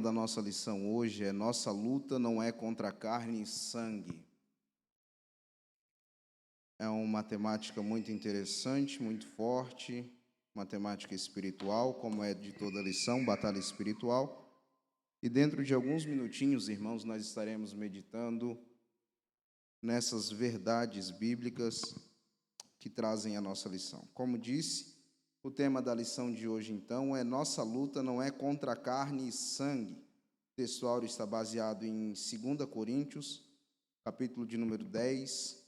Da nossa lição hoje é: nossa luta não é contra carne e sangue. É uma temática muito interessante, muito forte, uma temática espiritual, como é de toda lição, batalha espiritual. E dentro de alguns minutinhos, irmãos, nós estaremos meditando nessas verdades bíblicas que trazem a nossa lição. Como disse, o tema da lição de hoje, então, é: nossa luta não é contra carne e sangue. O texto áureo está baseado em 2 Coríntios, capítulo de número 10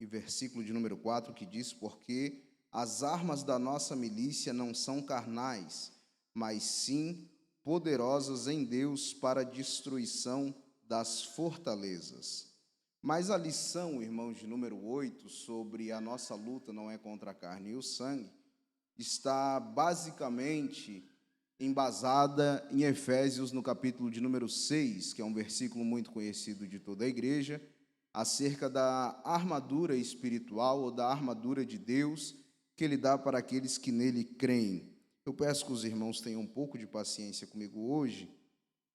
e versículo de número 4, que diz: porque as armas da nossa milícia não são carnais, mas sim poderosas em Deus para a destruição das fortalezas. Mas a lição, irmãos, de número 8, sobre a nossa luta não é contra a carne e o sangue, está basicamente embasada em Efésios, no capítulo de número 6, que é um versículo muito conhecido de toda a igreja, acerca da armadura espiritual ou da armadura de Deus que Ele dá para aqueles que nele creem. Eu peço que os irmãos tenham um pouco de paciência comigo hoje,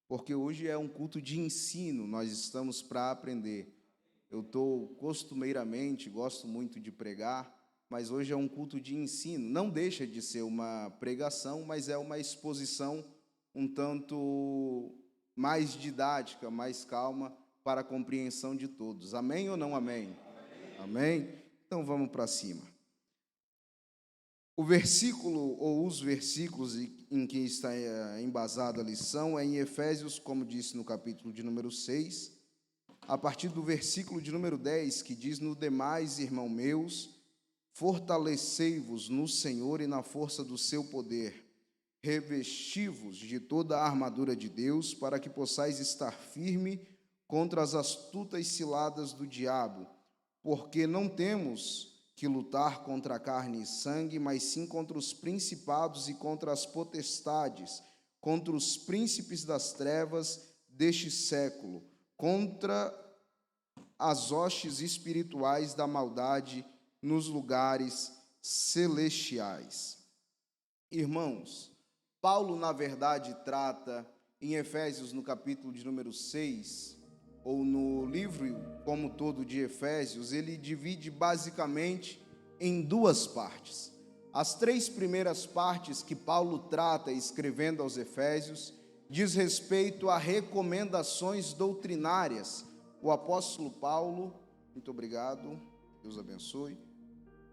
porque hoje é um culto de ensino, nós estamos para aprender. Eu costumeiramente, gosto muito de pregar, mas hoje é um culto de ensino. Não deixa de ser uma pregação, mas é uma exposição um tanto mais didática, mais calma, para a compreensão de todos. Amém ou não amém? Amém? Então vamos para cima. O versículo, ou os versículos em que está embasada a lição, é em Efésios, como disse no capítulo de número 6, a partir do versículo de número 10, que diz: no demais, irmãos meus, fortalecei-vos no Senhor e na força do seu poder, revesti-vos de toda a armadura de Deus, para que possais estar firme contra as astutas ciladas do diabo, porque não temos que lutar contra a carne e sangue, mas sim contra os principados e contra as potestades, contra os príncipes das trevas deste século, contra as hostes espirituais da maldade nos lugares celestiais. Irmãos, Paulo, na verdade, trata em Efésios, no capítulo de número 6, ou no livro como todo de Efésios, ele divide basicamente em duas partes. As três primeiras partes que Paulo trata escrevendo aos Efésios diz respeito a recomendações doutrinárias. O apóstolo Paulo, muito obrigado, Deus abençoe.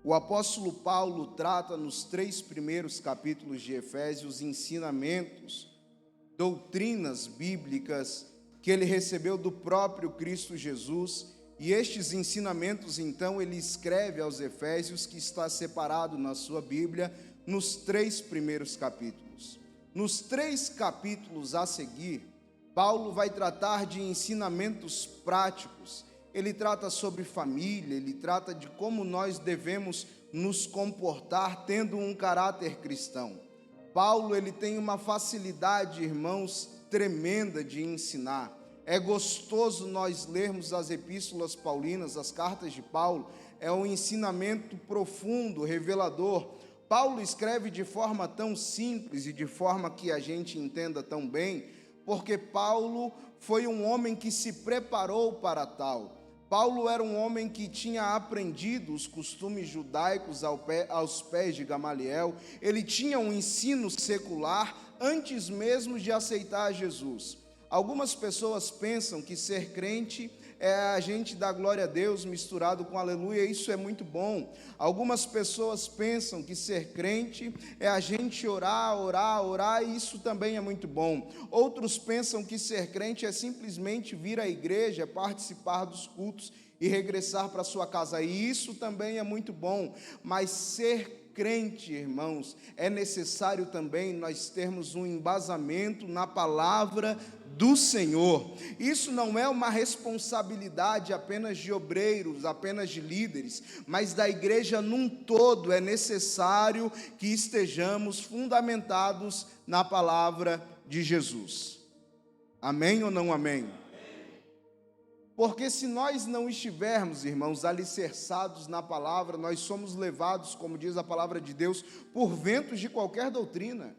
O apóstolo Paulo trata nos três primeiros capítulos de Efésios ensinamentos, doutrinas bíblicas que ele recebeu do próprio Cristo Jesus, e estes ensinamentos, então, ele escreve aos Efésios, que está separado na sua Bíblia, nos três primeiros capítulos. Nos três capítulos a seguir, Paulo vai tratar de ensinamentos práticos. Ele trata sobre família, ele trata de como nós devemos nos comportar tendo um caráter cristão. Paulo, ele tem uma facilidade, irmãos, tremenda de ensinar. É gostoso nós lermos as epístolas paulinas, as cartas de Paulo. É um ensinamento profundo, revelador. Paulo escreve de forma tão simples e de forma que a gente entenda tão bem, porque Paulo foi um homem que se preparou para tal. Paulo era um homem que tinha aprendido os costumes judaicos aos pés de Gamaliel. Ele tinha um ensino secular antes mesmo de aceitar Jesus. Algumas pessoas pensam que ser crente é a gente dar glória a Deus misturado com aleluia, isso é muito bom. Algumas pessoas pensam que ser crente é a gente orar, e isso também é muito bom. Outros pensam que ser crente é simplesmente vir à igreja, participar dos cultos e regressar para sua casa, e isso também é muito bom. Mas ser crente, irmãos, é necessário também nós termos um embasamento na palavra do Senhor. Isso não é uma responsabilidade apenas de obreiros, apenas de líderes, mas da igreja num todo. É necessário que estejamos fundamentados na palavra de Jesus. Amém ou não amém? Porque se nós não estivermos, irmãos, alicerçados na palavra, nós somos levados, como diz a palavra de Deus, por ventos de qualquer doutrina.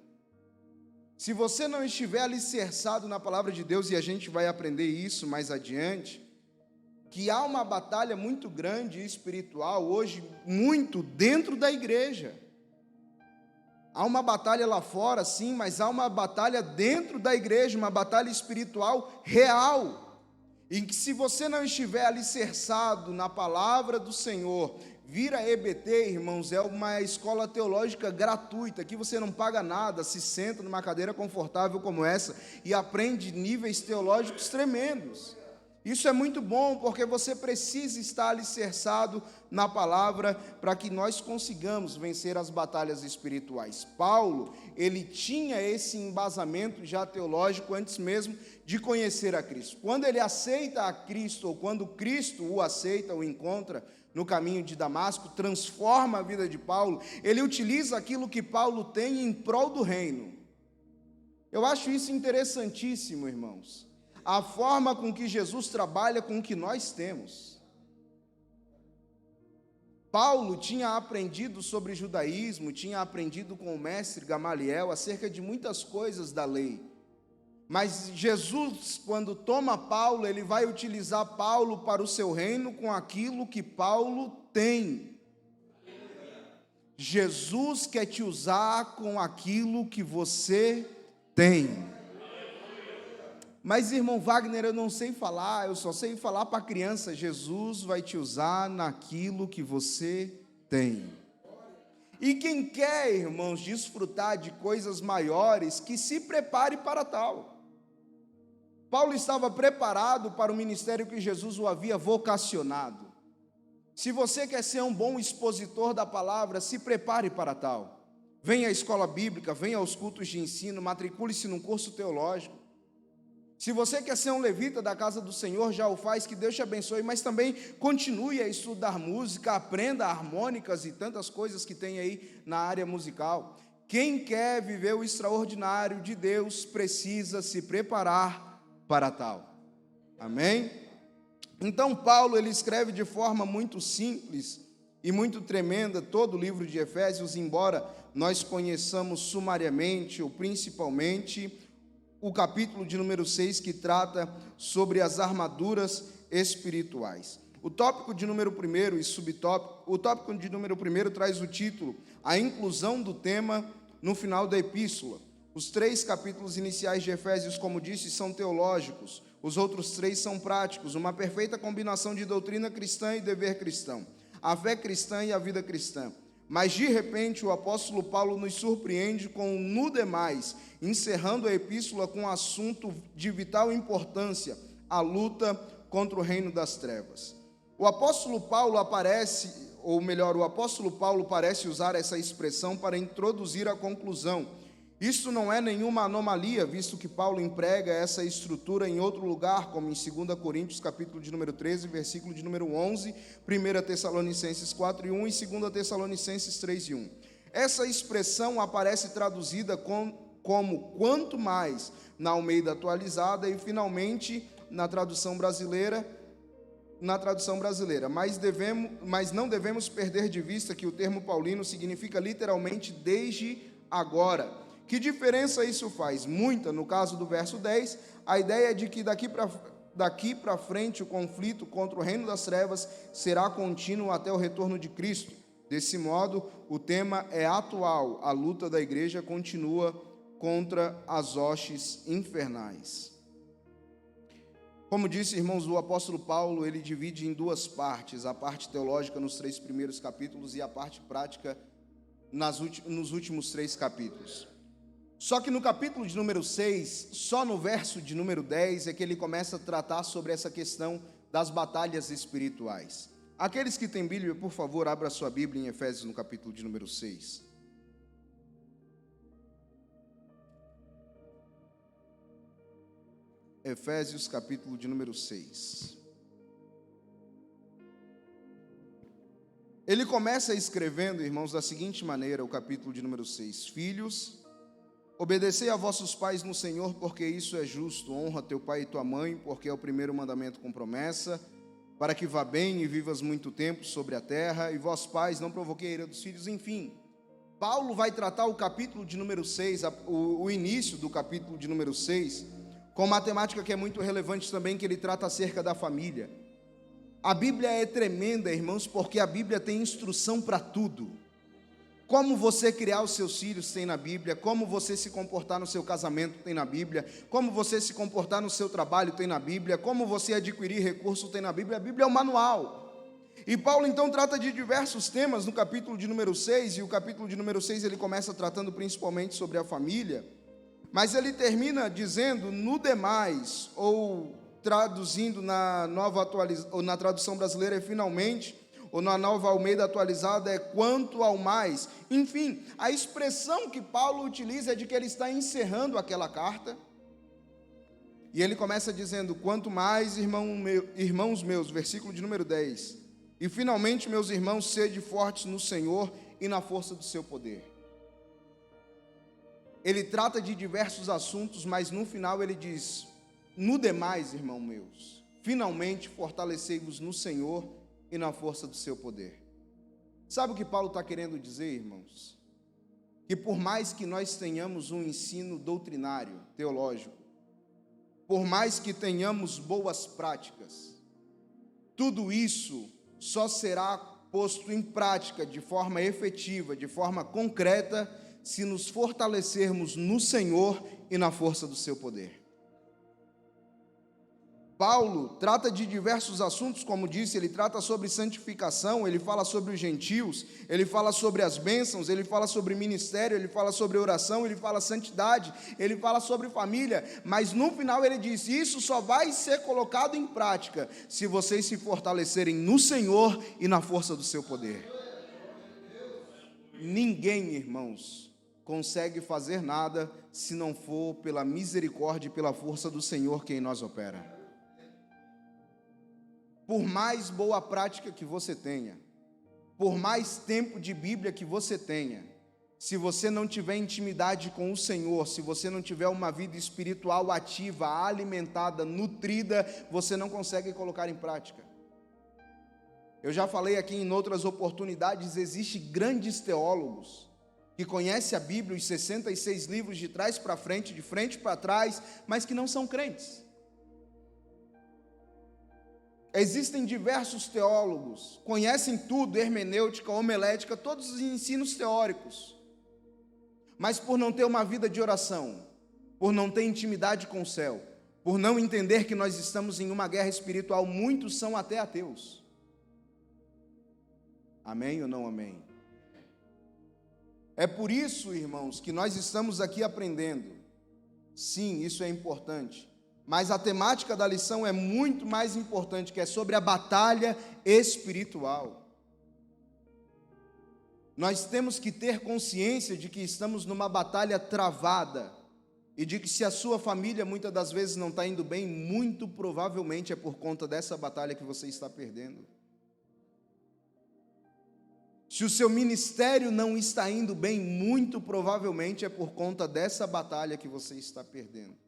Se você não estiver alicerçado na palavra de Deus, e a gente vai aprender isso mais adiante, que há uma batalha muito grande espiritual hoje, muito dentro da igreja. Há uma batalha lá fora, sim, mas há uma batalha dentro da igreja, uma batalha espiritual real. E que se você não estiver alicerçado na palavra do Senhor, vir a EBT, irmãos, é uma escola teológica gratuita. Aqui você não paga nada, se senta numa cadeira confortável como essa e aprende níveis teológicos tremendos. Isso é muito bom, porque você precisa estar alicerçado na palavra para que nós consigamos vencer as batalhas espirituais. Paulo, ele tinha esse embasamento já teológico antes mesmo de conhecer a Cristo. Quando ele aceita a Cristo, ou quando Cristo o aceita, o encontra no caminho de Damasco, transforma a vida de Paulo, ele utiliza aquilo que Paulo tem em prol do reino. Eu acho isso interessantíssimo, irmãos. A forma com que Jesus trabalha com o que nós temos. Paulo tinha aprendido sobre judaísmo, tinha aprendido com o mestre Gamaliel acerca de muitas coisas da lei. Mas Jesus, quando toma Paulo, ele vai utilizar Paulo para o seu reino com aquilo que Paulo tem. Jesus quer te usar com aquilo que você tem. Mas, irmão Wagner, eu não sei falar, eu só sei falar para criança. Jesus vai te usar naquilo que você tem. E quem quer, irmãos, desfrutar de coisas maiores, que se prepare para tal. Paulo estava preparado para o ministério que Jesus o havia vocacionado. Se você quer ser um bom expositor da palavra, se prepare para tal. Venha à escola bíblica, venha aos cultos de ensino, matricule-se num curso teológico. Se você quer ser um levita da casa do Senhor, já o faz, que Deus te abençoe, mas também continue a estudar música, aprenda harmônicas e tantas coisas que tem aí na área musical. Quem quer viver o extraordinário de Deus precisa se preparar para tal. Amém? Então Paulo, ele escreve de forma muito simples e muito tremenda todo o livro de Efésios, embora nós conheçamos sumariamente ou principalmente o capítulo de número 6, que trata sobre as armaduras espirituais. O tópico de número 1 e subtópico, o tópico de número 1 traz o título, a inclusão do tema no final da epístola. Os 3 capítulos iniciais de Efésios, como disse, são teológicos, os outros 3 são práticos, uma perfeita combinação de doutrina cristã e dever cristão, a fé cristã e a vida cristã. Mas, de repente, o apóstolo Paulo nos surpreende com no demais, encerrando a epístola com um assunto de vital importância, a luta contra o reino das trevas. O apóstolo Paulo aparece, ou melhor, o apóstolo Paulo parece usar essa expressão para introduzir a conclusão. Isso não é nenhuma anomalia, visto que Paulo emprega essa estrutura em outro lugar, como em 2 Coríntios, capítulo de número 13, versículo de número 11, 1 Tessalonicenses 4 e 1 e 2 Tessalonicenses 3 e 1. Essa expressão aparece traduzida como quanto mais na Almeida atualizada e finalmente na tradução brasileira, mas não devemos perder de vista que o termo paulino significa literalmente desde agora. Que diferença isso faz? Muita. No caso do verso 10, a ideia é de que daqui para frente o conflito contra o reino das trevas será contínuo até o retorno de Cristo. Desse modo, o tema é atual, a luta da igreja continua contra as hostes infernais. Como disse, irmãos, o apóstolo Paulo, ele divide em 2 partes, a parte teológica nos 3 primeiros capítulos e a parte prática nos últimos 3 capítulos. Só que no capítulo de número 6, só no verso de número 10, é que ele começa a tratar sobre essa questão das batalhas espirituais. Aqueles que têm Bíblia, por favor, abra sua Bíblia em Efésios, no capítulo de número 6. Efésios, capítulo de número 6. Ele começa escrevendo, irmãos, da seguinte maneira, o capítulo de número 6. Filhos, obedecei a vossos pais no Senhor, porque isso é justo. Honra teu pai e tua mãe, porque é o primeiro mandamento com promessa, para que vá bem e vivas muito tempo sobre a terra. E vós, pais, não provoquei a ira dos filhos. Enfim, Paulo vai tratar o capítulo de número 6, o início do capítulo de número 6, com uma temática que é muito relevante também, que ele trata acerca da família. A Bíblia é tremenda, irmãos, porque a Bíblia tem instrução para tudo. Como você criar os seus filhos tem na Bíblia, como você se comportar no seu casamento tem na Bíblia, como você se comportar no seu trabalho tem na Bíblia, como você adquirir recursos tem na Bíblia. A Bíblia é um manual. E Paulo então trata de diversos temas no capítulo de número 6, e o capítulo de número 6 ele começa tratando principalmente sobre a família, mas ele termina dizendo no demais, ou traduzindo na na tradução brasileira é finalmente, ou na Nova Almeida atualizada é quanto ao mais. Enfim, a expressão que Paulo utiliza é de que ele está encerrando aquela carta, e ele começa dizendo, quanto mais, irmãos meus, versículo de número 10, e finalmente, meus irmãos, sede fortes no Senhor e na força do seu poder. Ele trata de diversos assuntos, mas no final ele diz, no demais, irmãos meus, finalmente fortalecei-vos no Senhor e na força do seu poder. Sabe o que Paulo está querendo dizer, irmãos? Que por mais que nós tenhamos um ensino doutrinário, teológico, por mais que tenhamos boas práticas, tudo isso só será posto em prática de forma efetiva, de forma concreta, se nos fortalecermos no Senhor e na força do seu poder. Paulo trata de diversos assuntos, como disse, ele trata sobre santificação, ele fala sobre os gentios, ele fala sobre as bênçãos, ele fala sobre ministério, ele fala sobre oração, ele fala santidade, ele fala sobre família, mas no final ele diz, isso só vai ser colocado em prática se vocês se fortalecerem no Senhor e na força do seu poder. Ninguém, irmãos, consegue fazer nada se não for pela misericórdia e pela força do Senhor que em nós opera. Por mais boa prática que você tenha, por mais tempo de Bíblia que você tenha, se você não tiver intimidade com o Senhor, se você não tiver uma vida espiritual ativa, alimentada, nutrida, você não consegue colocar em prática. Eu já falei aqui em outras oportunidades, existem grandes teólogos que conhecem a Bíblia, os 66 livros de trás para frente, de frente para trás, mas que não são crentes. Existem diversos teólogos, conhecem tudo, hermenêutica, homilética, todos os ensinos teóricos, mas por não ter uma vida de oração, por não ter intimidade com o céu, por não entender que nós estamos em uma guerra espiritual, muitos são até ateus. Amém ou não amém? É por isso, irmãos, que nós estamos aqui aprendendo. Sim, isso é importante. Mas a temática da lição é muito mais importante, que é sobre a batalha espiritual. Nós temos que ter consciência de que estamos numa batalha travada, e de que se a sua família muitas das vezes não está indo bem, muito provavelmente é por conta dessa batalha que você está perdendo. Se o seu ministério não está indo bem, muito provavelmente é por conta dessa batalha que você está perdendo.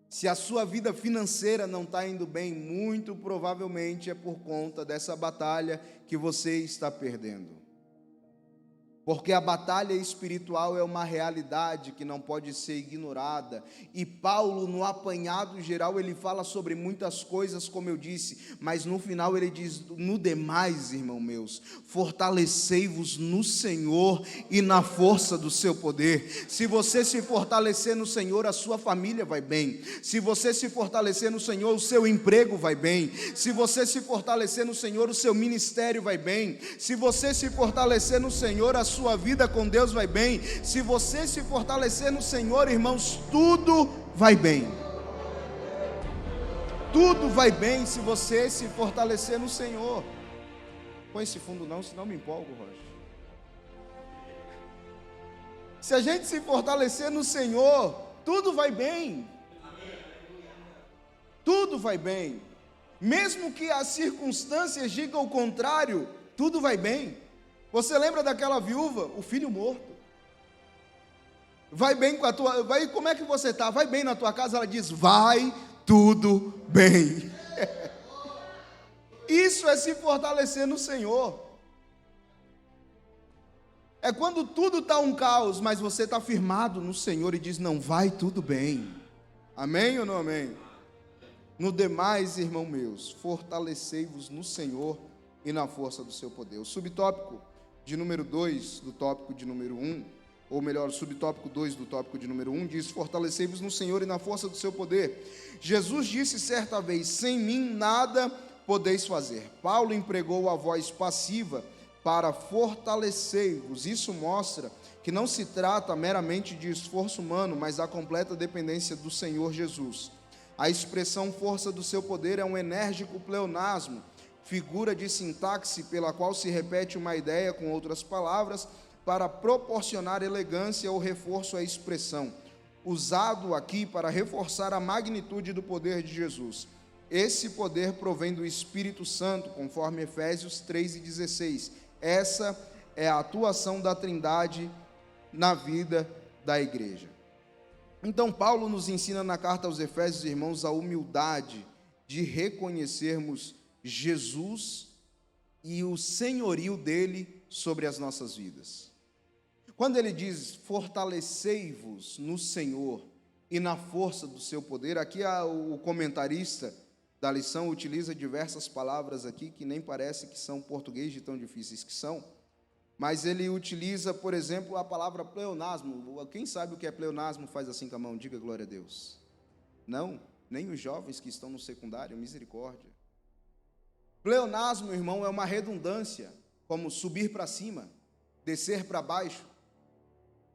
Se a sua vida financeira não está indo bem, muito provavelmente é por conta dessa batalha que você está perdendo. Porque a batalha espiritual é uma realidade que não pode ser ignorada. E Paulo, no apanhado geral, ele fala sobre muitas coisas, como eu disse, mas no final ele diz, no demais, irmãos meus, fortalecei-vos no Senhor e na força do seu poder. Se você se fortalecer no Senhor, a sua família vai bem. Se você se fortalecer no Senhor, o seu emprego vai bem. Se você se fortalecer no Senhor, o seu ministério vai bem. Se você se fortalecer no Senhor, a sua vida com Deus vai bem. Se você se fortalecer no Senhor, irmãos, tudo vai bem. Tudo vai bem se você se fortalecer no Senhor. Põe esse fundo não, senão me empolgo, Roger. Se a gente se fortalecer no Senhor, tudo vai bem. Tudo vai bem. Mesmo que as circunstâncias digam o contrário, tudo vai bem. Você lembra daquela viúva, o filho morto? Vai bem com a tua, como é que você está? Vai bem na tua casa? Ela diz, vai tudo bem. Isso é se fortalecer no Senhor. É quando tudo está um caos, mas você está firmado no Senhor e diz: não, vai tudo bem. Amém ou não amém? No demais, irmão meus, fortalecei-vos no Senhor e na força do seu poder. O subtópico de número 2 do tópico de número 1, ou melhor, o subtópico 2 do tópico de número 1 diz: fortalecei-vos no Senhor e na força do seu poder. Jesus disse certa vez: sem mim nada podeis fazer. Paulo empregou a voz passiva para fortalecer-vos. Isso mostra que não se trata meramente de esforço humano, mas da completa dependência do Senhor Jesus. A expressão força do seu poder é um enérgico pleonasmo, figura de sintaxe pela qual se repete uma ideia com outras palavras para proporcionar elegância ou reforço à expressão, usado aqui para reforçar a magnitude do poder de Jesus. Esse poder provém do Espírito Santo, conforme Efésios 3:16. Essa é a atuação da Trindade na vida da igreja. Então, Paulo nos ensina na carta aos Efésios, irmãos, a humildade de reconhecermos Jesus e o senhorio dele sobre as nossas vidas. Quando ele diz: fortalecei-vos no Senhor e na força do seu poder, aqui o comentarista da lição utiliza diversas palavras aqui que nem parece que são português de tão difíceis que são, mas ele utiliza, por exemplo, a palavra pleonasmo. Quem sabe o que é pleonasmo faz assim com a mão, diga glória a Deus. Não, nem os jovens que estão no secundário, misericórdia. Pleonasmo, irmão, é uma redundância, como subir para cima, descer para baixo,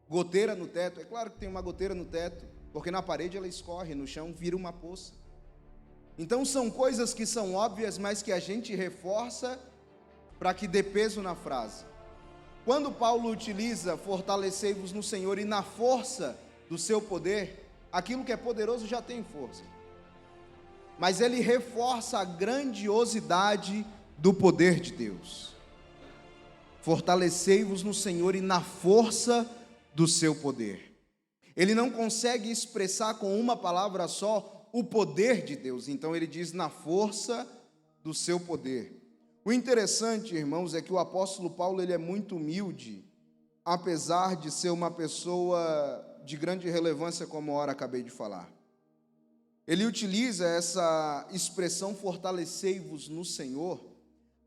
goteira no teto. É claro que tem uma goteira no teto, porque na parede ela escorre, no chão vira uma poça. Então são coisas que são óbvias, mas que a gente reforça para que dê peso na frase. Quando Paulo utiliza fortalecei-vos no Senhor e na força do seu poder, aquilo que é poderoso já tem força. Mas ele reforça a grandiosidade do poder de Deus. Fortalecei-vos no Senhor e na força do seu poder. Ele não consegue expressar com uma palavra só o poder de Deus, então ele diz na força do seu poder. O interessante, irmãos, é que o apóstolo Paulo ele é muito humilde, apesar de ser uma pessoa de grande relevância, como ora acabei de falar. Ele utiliza essa expressão fortalecei-vos no Senhor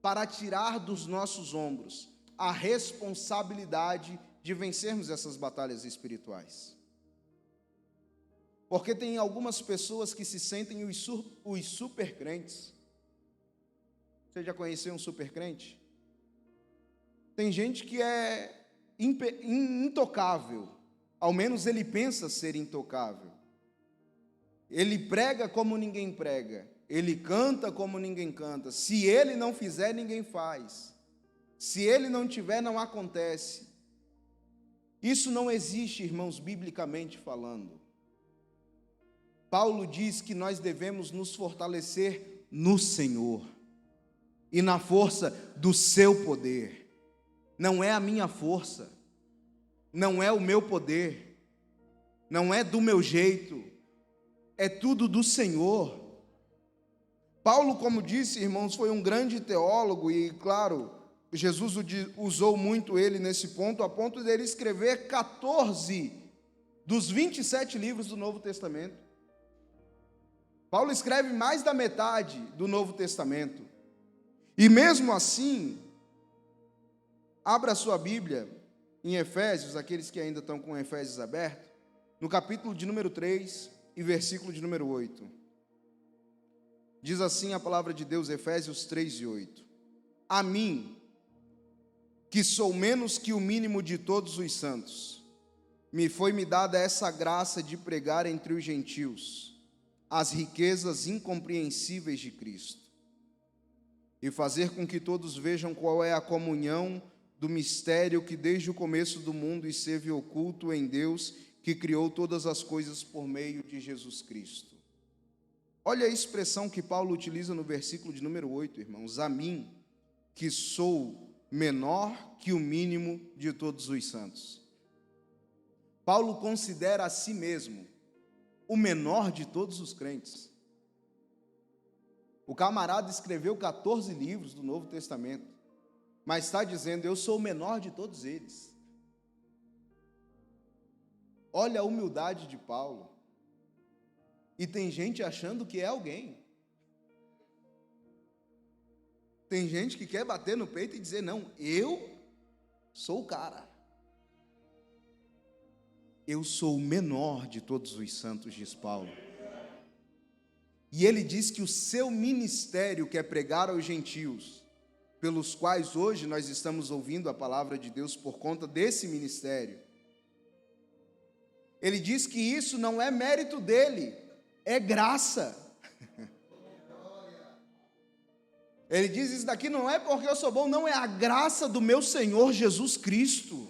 para tirar dos nossos ombros a responsabilidade de vencermos essas batalhas espirituais. Porque tem algumas pessoas que se sentem os super crentes. Você já conheceu um super crente? Tem gente que é intocável, ao menos ele pensa ser intocável. Ele prega como ninguém prega, ele canta como ninguém canta. Se ele não fizer, ninguém faz. Se ele não tiver, não acontece. Isso não existe, irmãos, biblicamente falando. Paulo diz que nós devemos nos fortalecer no Senhor e na força do seu poder. Não é a minha força, não é o meu poder, não é do meu jeito, é tudo do Senhor. Paulo, como disse, irmãos, foi um grande teólogo e, claro, Jesus usou muito ele nesse ponto, a ponto dele escrever 14 dos 27 livros do Novo Testamento. Paulo escreve mais da metade do Novo Testamento. E mesmo assim, abra sua Bíblia em Efésios, aqueles que ainda estão com Efésios aberto, no capítulo de número 3 e versículo de número 8. Diz assim a palavra de Deus, Efésios 3 e 8. A mim, que sou menos que o mínimo de todos os santos, me foi-me dada essa graça de pregar entre os gentios as riquezas incompreensíveis de Cristo, e fazer com que todos vejam qual é a comunhão do mistério que desde o começo do mundo esteve oculto em Deus, que criou todas as coisas por meio de Jesus Cristo. Olha a expressão que Paulo utiliza no versículo de número 8, irmãos. A mim, que sou menor que o mínimo de todos os santos. Paulo considera a si mesmo o menor de todos os crentes. O camarada escreveu 14 livros do Novo Testamento, mas está dizendo, eu sou o menor de todos eles. Olha a humildade de Paulo. E tem gente achando que é alguém. Tem gente que quer bater no peito e dizer, não, eu sou o cara. Eu sou o menor de todos os santos, diz Paulo. E ele diz que o seu ministério, que é pregar aos gentios, pelos quais hoje nós estamos ouvindo a palavra de Deus por conta desse ministério, ele diz que isso não é mérito dele, é graça. Ele diz, isso daqui não é porque eu sou bom, não, é a graça do meu Senhor Jesus Cristo.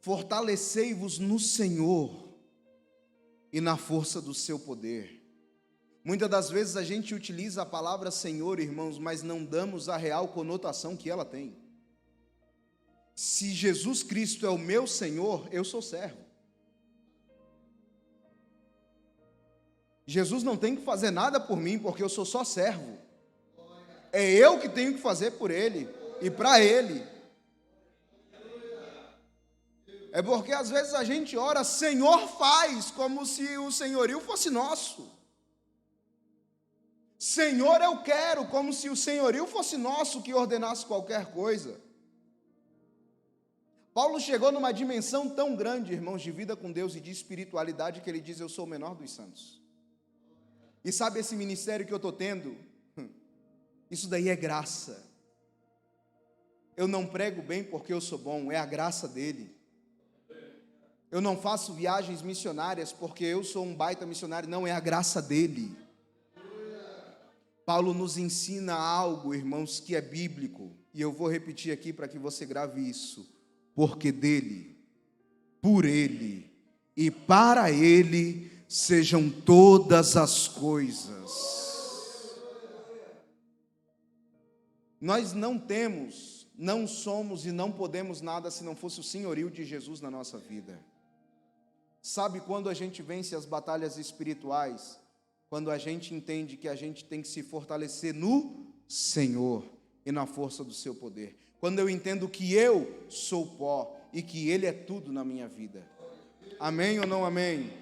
Fortalecei-vos no Senhor e na força do seu poder. Muitas das vezes a gente utiliza a palavra Senhor, irmãos, mas não damos a real conotação que ela tem. Se Jesus Cristo é o meu Senhor, eu sou servo. Jesus não tem que fazer nada por mim, porque eu sou só servo. É eu que tenho que fazer por Ele e para Ele. É porque às vezes a gente ora, Senhor faz, como se o senhorio fosse nosso. Senhor eu quero, como se o senhorio fosse nosso que ordenasse qualquer coisa. Paulo chegou numa dimensão tão grande, irmãos, de vida com Deus e de espiritualidade, que ele diz, eu sou o menor dos santos. E sabe esse ministério que eu estou tendo? Isso daí é graça. Eu não prego bem porque eu sou bom, é a graça dele. Eu não faço viagens missionárias porque eu sou um baita missionário, não, é a graça dele. Paulo nos ensina algo, irmãos, que é bíblico, e eu vou repetir aqui para que você grave isso. Porque dele, por ele e para ele sejam todas as coisas. Nós não temos, não somos e não podemos nada se não fosse o senhorio de Jesus na nossa vida. Sabe quando a gente vence as batalhas espirituais? Quando a gente entende que a gente tem que se fortalecer no Senhor e na força do seu poder. Quando eu entendo que eu sou pó e que Ele é tudo na minha vida. Amém ou não amém?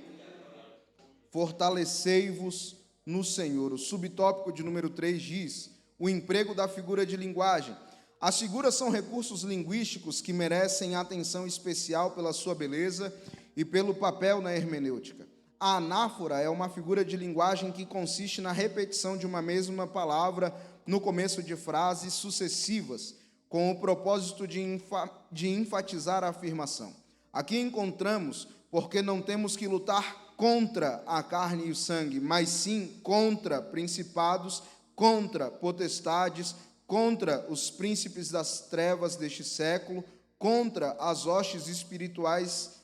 Fortalecei-vos no Senhor. O subtópico de número 3 diz, o emprego da figura de linguagem. As figuras são recursos linguísticos que merecem atenção especial pela sua beleza e pelo papel na hermenêutica. A anáfora é uma figura de linguagem que consiste na repetição de uma mesma palavra no começo de frases sucessivas, com o propósito de enfatizar a afirmação. Aqui encontramos, porque não temos que lutar contra a carne e o sangue, mas sim contra principados, contra potestades, contra os príncipes das trevas deste século, contra as hostes espirituais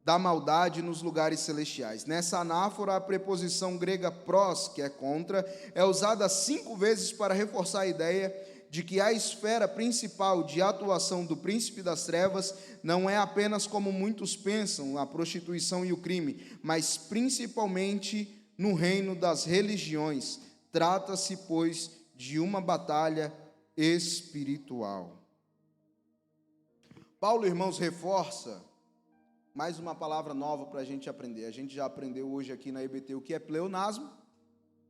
da maldade nos lugares celestiais. Nessa anáfora, a preposição grega pros, que é contra, é usada 5 vezes para reforçar a ideia de que a esfera principal de atuação do príncipe das trevas não é apenas como muitos pensam, a prostituição e o crime, mas principalmente no reino das religiões. Trata-se, pois, de uma batalha espiritual. Paulo, irmãos, reforça mais uma palavra nova para a gente aprender. A gente já aprendeu hoje aqui na EBT o que é pleonasmo,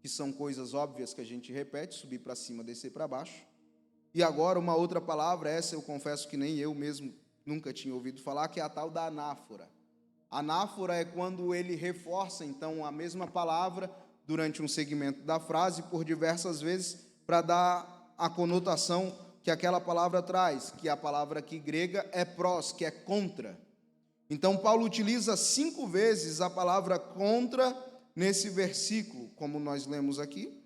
que são coisas óbvias que a gente repete, subir para cima, descer para baixo. E agora uma outra palavra, essa eu confesso que nem eu mesmo nunca tinha ouvido falar, que é a tal da anáfora. Anáfora é quando ele reforça, então, a mesma palavra durante um segmento da frase por diversas vezes para dar a conotação que aquela palavra traz, que a palavra aqui grega é pros, que é contra. Então, Paulo utiliza 5 vezes a palavra contra nesse versículo, como nós lemos aqui,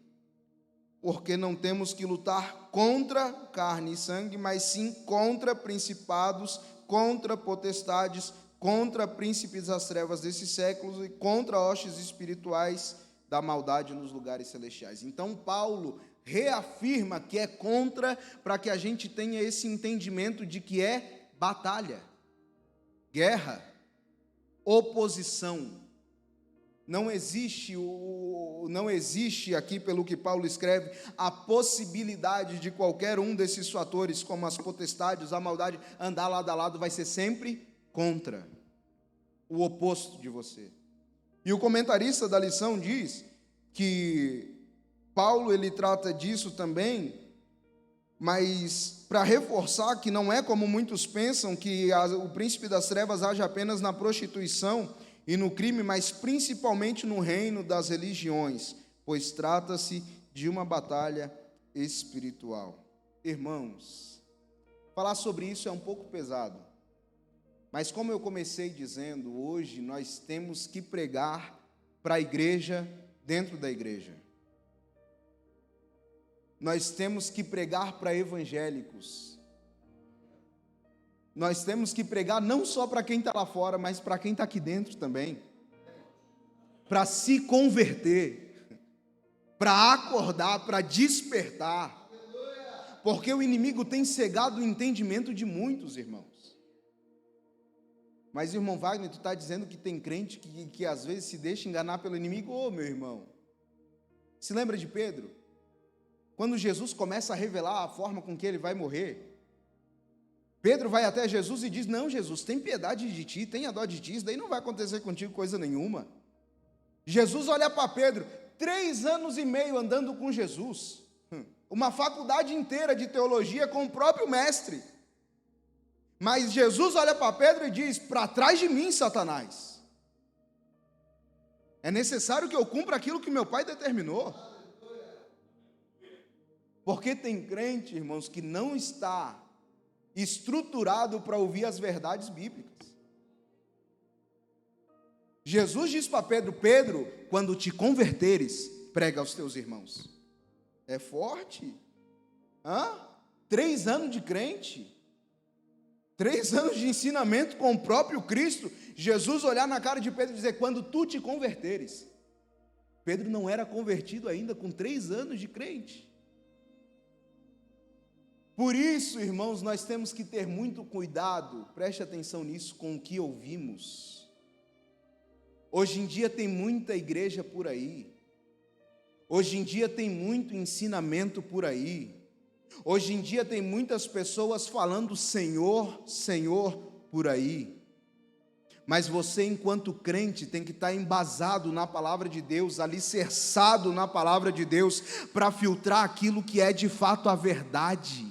porque não temos que lutar contra carne e sangue, mas sim contra principados, contra potestades, contra príncipes das trevas desses séculos e contra hostes espirituais da maldade nos lugares celestiais. Então, Paulo reafirma que é contra, para que a gente tenha esse entendimento de que é batalha, guerra, oposição. Não existe aqui, pelo que Paulo escreve, a possibilidade de qualquer um desses fatores, como as potestades, a maldade, andar lado a lado, vai ser sempre contra, o oposto de você. E o comentarista da lição diz que Paulo ele trata disso também, mas para reforçar que não é como muitos pensam, que o príncipe das trevas age apenas na prostituição e no crime, mas principalmente no reino das religiões, pois trata-se de uma batalha espiritual. Irmãos, falar sobre isso é um pouco pesado, mas como eu comecei dizendo, hoje nós temos que pregar para a igreja dentro da igreja. Nós temos que pregar para evangélicos. Nós temos que pregar não só para quem está lá fora, mas para quem está aqui dentro também. Para se converter, para acordar, para despertar. Porque o inimigo tem cegado o entendimento de muitos, irmãos. Mas, irmão Wagner, tu está dizendo que tem crente que às vezes se deixa enganar pelo inimigo? Ô, meu irmão, se lembra de Pedro? Quando Jesus começa a revelar a forma com que ele vai morrer, Pedro vai até Jesus e diz: não, Jesus, tem piedade de ti, tenha dó de ti, isso daí não vai acontecer contigo coisa nenhuma. Jesus olha para Pedro, 3 anos e meio andando com Jesus, uma faculdade inteira de teologia com o próprio mestre. Mas Jesus olha para Pedro e diz: para trás de mim, Satanás. É necessário que eu cumpra aquilo que meu pai determinou. Porque tem crente, irmãos, que não está estruturado para ouvir as verdades bíblicas. Jesus diz para Pedro: Pedro, quando te converteres, prega aos teus irmãos. É forte. 3 anos de crente. 3 anos de ensinamento com o próprio Cristo. Jesus olhar na cara de Pedro e dizer: quando tu te converteres. Pedro não era convertido ainda com 3 anos de crente. Por isso, irmãos, nós temos que ter muito cuidado, preste atenção nisso, com o que ouvimos. Hoje em dia tem muita igreja por aí. Hoje em dia tem muito ensinamento por aí. Hoje em dia tem muitas pessoas falando Senhor, Senhor por aí. Mas você, enquanto crente, tem que estar embasado na palavra de Deus, alicerçado na palavra de Deus, para filtrar aquilo que é de fato a verdade,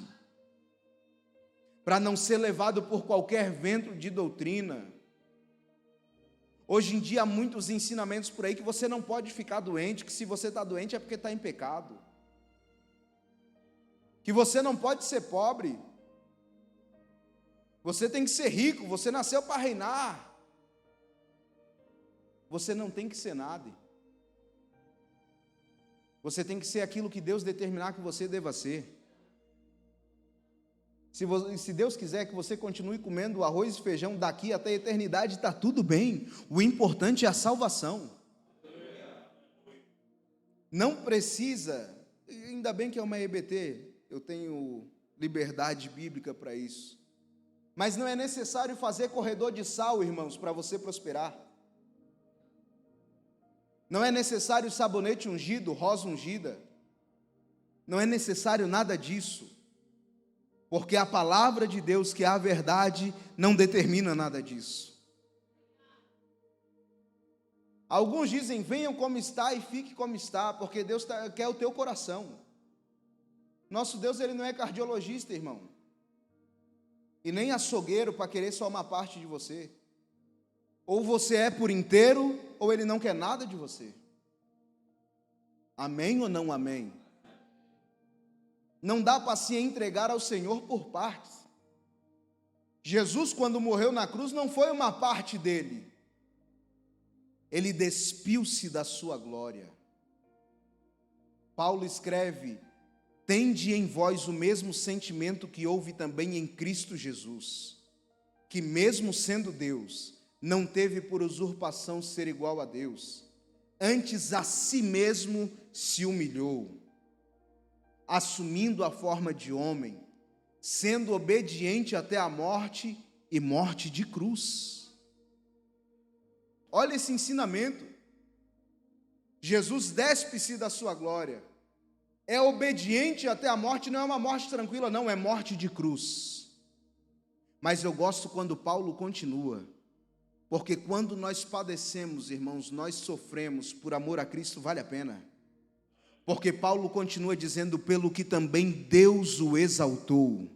para não ser levado por qualquer vento de doutrina. Hoje em dia há muitos ensinamentos por aí que você não pode ficar doente, que se você está doente é porque está em pecado, que você não pode ser pobre, você tem que ser rico, você nasceu para reinar, você não tem que ser nada, você tem que ser aquilo que Deus determinar que você deva ser. Se Deus quiser que você continue comendo arroz e feijão daqui até a eternidade, está tudo bem. O importante é a salvação. Não precisa, ainda bem que é uma EBT, eu tenho liberdade bíblica para isso. Mas não é necessário fazer corredor de sal, irmãos, para você prosperar. Não é necessário sabonete ungido, rosa ungida. Não é necessário nada disso. Porque a palavra de Deus, que é a verdade, não determina nada disso. Alguns dizem: venham como está e fique como está, porque Deus quer o teu coração. Nosso Deus, ele não é cardiologista, irmão, e nem açougueiro para querer só uma parte de você. Ou você é por inteiro, ou ele não quer nada de você. Amém ou não amém? Não dá para se entregar ao Senhor por partes. Jesus, quando morreu na cruz, não foi uma parte dele. Ele despiu-se da sua glória. Paulo escreve: tende em vós o mesmo sentimento que houve também em Cristo Jesus, que mesmo sendo Deus, não teve por usurpação ser igual a Deus, antes a si mesmo se humilhou, assumindo a forma de homem, sendo obediente até a morte e morte de cruz. Olha esse ensinamento. Jesus despe-se da sua glória, é obediente até a morte, não é uma morte tranquila, não, é morte de cruz. Mas eu gosto quando Paulo continua, porque quando nós padecemos, irmãos, nós sofremos por amor a Cristo, vale a pena. Porque Paulo continua dizendo, pelo que também Deus o exaltou,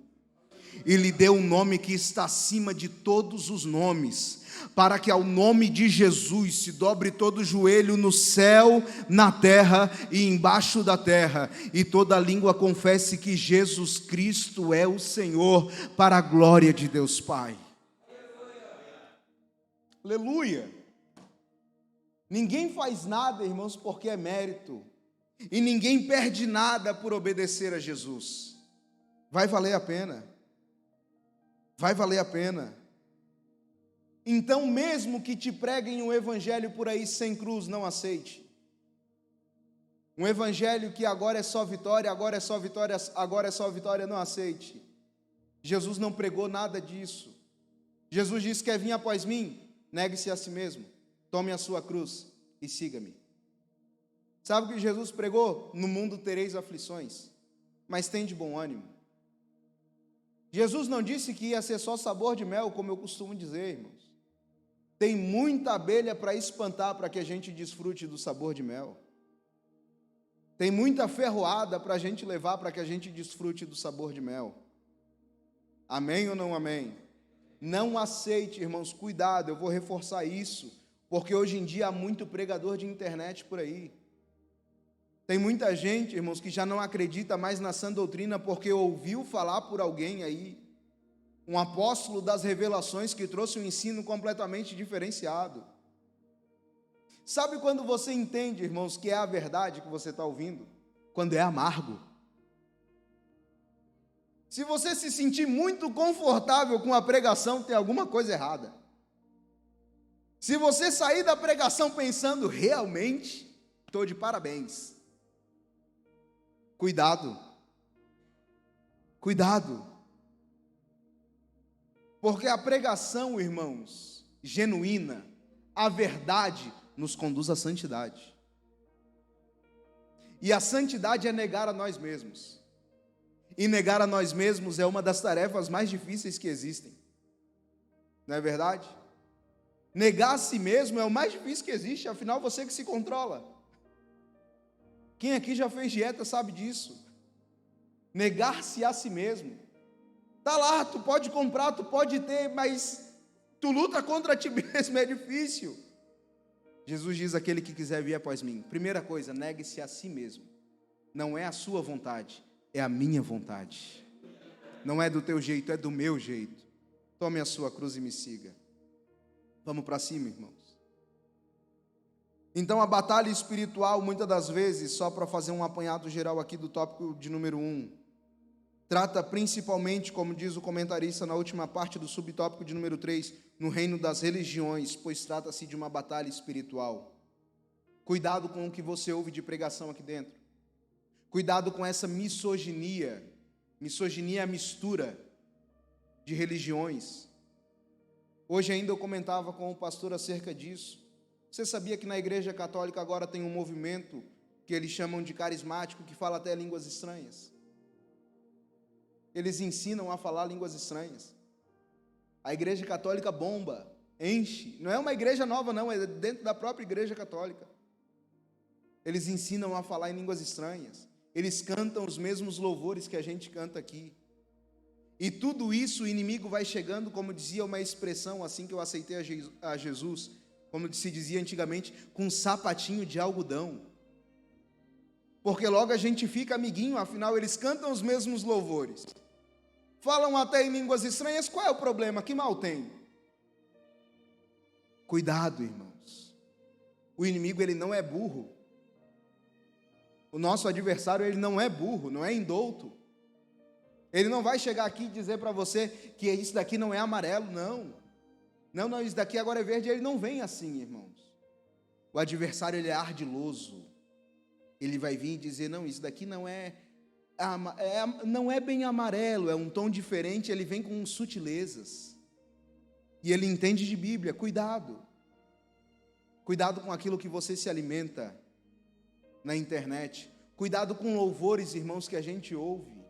e lhe deu um nome que está acima de todos os nomes, para que ao nome de Jesus se dobre todo o joelho no céu, na terra e embaixo da terra, e toda língua confesse que Jesus Cristo é o Senhor, para a glória de Deus Pai. Aleluia! Ninguém faz nada, irmãos, porque é mérito, e ninguém perde nada por obedecer a Jesus. Vai valer a pena. Vai valer a pena. Então, mesmo que te preguem um evangelho por aí sem cruz, não aceite. Um evangelho que agora é só vitória, agora é só vitória, agora é só vitória, não aceite. Jesus não pregou nada disso. Jesus disse: quer vir após mim? Negue-se a si mesmo, tome a sua cruz e siga-me. Sabe o que Jesus pregou? No mundo tereis aflições, mas tende bom ânimo. Jesus não disse que ia ser só sabor de mel, como eu costumo dizer, irmãos. Tem muita abelha para espantar, para que a gente desfrute do sabor de mel. Tem muita ferroada para a gente levar, para que a gente desfrute do sabor de mel. Amém ou não amém? Não aceite, irmãos, cuidado, eu vou reforçar isso, porque hoje em dia há muito pregador de internet por aí. Tem muita gente, irmãos, que já não acredita mais na sã doutrina porque ouviu falar por alguém aí, um apóstolo das revelações que trouxe um ensino completamente diferenciado. Sabe quando você entende, irmãos, que é a verdade que você está ouvindo? Quando é amargo. Se você se sentir muito confortável com a pregação, tem alguma coisa errada. Se você sair da pregação pensando, realmente, estou de parabéns. Cuidado, cuidado, porque a pregação, irmãos, genuína, a verdade, nos conduz à santidade, e a santidade é negar a nós mesmos, e negar a nós mesmos é uma das tarefas mais difíceis que existem, não é verdade? Negar a si mesmo é o mais difícil que existe, afinal você que se controla. Quem aqui já fez dieta sabe disso. Negar-se a si mesmo. Tá lá, tu pode comprar, tu pode ter, mas tu luta contra ti mesmo, é difícil. Jesus diz: aquele que quiser vir após mim. Primeira coisa, negue-se a si mesmo. Não é a sua vontade, é a minha vontade. Não é do teu jeito, é do meu jeito. Tome a sua cruz e me siga. Vamos para cima, irmãos. Então a batalha espiritual, muitas das vezes, só para fazer um apanhado geral aqui do tópico de número 1, trata principalmente, como diz o comentarista na última parte do subtópico de número 3, no reino das religiões, pois trata-se de uma batalha espiritual. Cuidado com o que você ouve de pregação aqui dentro. Cuidado com essa misoginia. Misoginia é a mistura de religiões. Hoje ainda eu comentava com o pastor acerca disso. Você sabia que na Igreja Católica agora tem um movimento que eles chamam de carismático, que fala até línguas estranhas? Eles ensinam a falar línguas estranhas. A Igreja Católica bomba, enche. Não é uma igreja nova não, é dentro da própria Igreja Católica. Eles ensinam a falar em línguas estranhas. Eles cantam os mesmos louvores que a gente canta aqui. E tudo isso o inimigo vai chegando, como dizia uma expressão assim que eu aceitei a Jesus, como se dizia antigamente, com um sapatinho de algodão. Porque logo a gente fica amiguinho, afinal eles cantam os mesmos louvores. Falam até em línguas estranhas, qual é o problema? Que mal tem? Cuidado, irmãos. O inimigo, ele não é burro. O nosso adversário, ele não é burro, não é indouto. Ele não vai chegar aqui e dizer para você que isso daqui não é amarelo, não. Não, isso daqui agora é verde. Ele não vem assim, irmãos. O adversário, ele é ardiloso. Ele vai vir e dizer, não, isso daqui não não é bem amarelo, é um tom diferente. Ele vem com sutilezas. E ele entende de Bíblia. Cuidado. Cuidado com aquilo que você se alimenta na internet. Cuidado com louvores, irmãos, que a gente ouve.